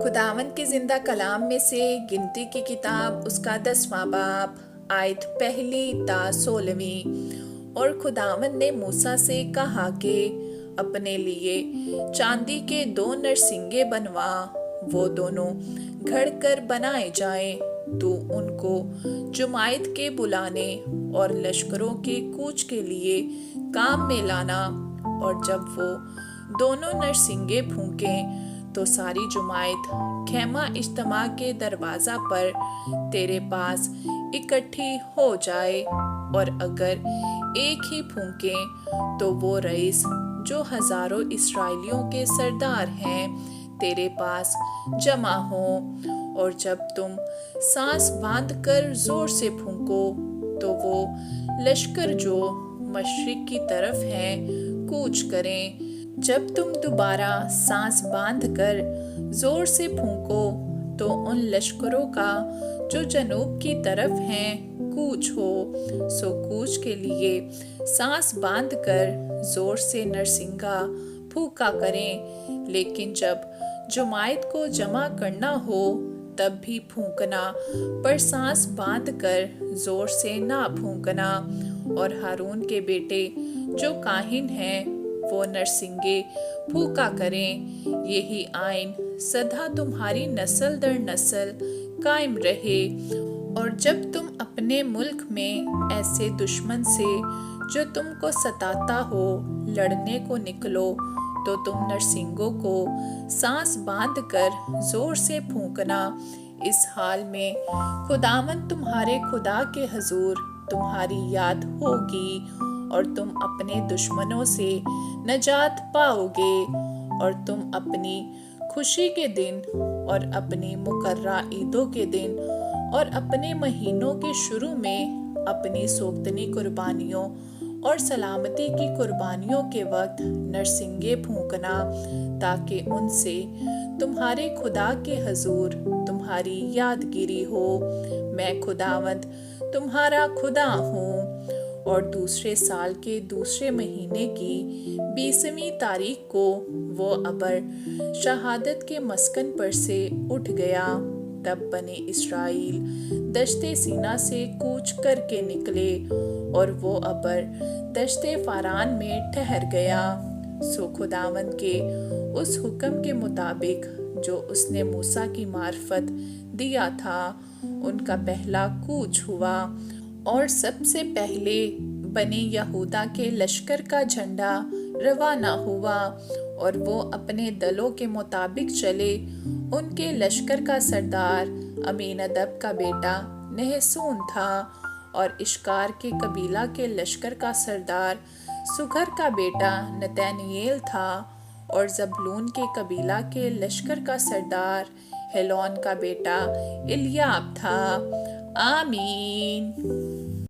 خداوند کے زندہ کلام میں سے گنتی کی کتاب اس کا 10واں باب آیت 1 تا 16۔ اور خداوند نے موسیٰ سے کہا کہ اپنے لیے چاندی کے 2 نرسنگے بنوا، وہ دونوں گھڑ کر بنائے جائیں۔ تو ان کو جماعت کے بلانے اور لشکروں کے کوچ کے لیے کام میں لانا، اور جب وہ دونوں نرسنگے پھونکیں تو ساری جماعت خیمہ اجتماع کے دروازہ پر تیرے پاس اکٹھی ہو جائے۔ اور اگر ایک ہی پھونکیں تو وہ رئیس جو ہزاروں اسرائیلیوں کے سردار ہیں تیرے پاس جمع ہوں۔ اور جب تم سانس باندھ کر زور سے پھونکو تو وہ لشکر جو مشرق کی طرف ہیں کوچ کریں۔ جب تم دوبارہ سانس باندھ کر زور سے پھونکو تو ان لشکروں کا جو جنوب کی طرف ہیں کوچ ہو۔ سو کوچ کے لیے سانس باندھ کر زور سے نرسنگا پھونکا کریں، لیکن جب جماعت کو جمع کرنا ہو تب بھی پھونکنا، پر سانس باندھ کر زور سے نہ پھونکنا۔ اور ہارون کے بیٹے جو کاہن ہیں وہ نرسنگے پھونکا کریں۔ یہی آئین سدا تمہاری نسل در نسل قائم رہے۔ اور جب تم اپنے ملک میں ایسے دشمن سے جو تم کو ستاتا ہو لڑنے کو نکلو تو تم نرسنگوں کو سانس باندھ کر زور سے پھونکنا۔ اس حال میں خداوند تمہارے خدا کے حضور تمہاری یاد ہوگی، اور تم اپنے دشمنوں سے نجات پاؤ گے۔ اور تم اپنی خوشی کے دن اور اپنی مقررہ عیدوں کے دن اور اپنے مہینوں کے شروع میں اپنی سوگتنی قربانیوں اور سلامتی کی قربانیوں کے وقت نرسنگے پھونکنا، تاکہ ان سے تمہارے خدا کے حضور تمہاری یادگیری ہو۔ میں خداوند تمہارا خدا ہوں۔ اور دوسرے سال کے دوسرے مہینے کی 20ویں تاریخ کو وہ ابر شہادت کے مسکن پر سے اٹھ گیا۔ تب بنی اسرائیل دشت سینا سے کوچ کر کے نکلے، اور وہ ابر دشت فاران میں ٹھہر گیا۔ سو خداوند کے اس حکم کے مطابق جو اس نے موسیٰ کی معرفت دیا تھا ان کا پہلا کوچ ہوا۔ اور سب سے پہلے بنی یہودا کے لشکر کا جھنڈا روانہ ہوا، اور وہ اپنے دلوں کے مطابق چلے۔ ان کے لشکر کا سردار امینادب کا بیٹا نحسون تھا، اور اشکار کے قبیلہ کے لشکر کا سردار سگر کا بیٹا نتنییل تھا، اور زبلون کے قبیلہ کے لشکر کا سردار ہیلون کا بیٹا الیاب تھا۔ آمین۔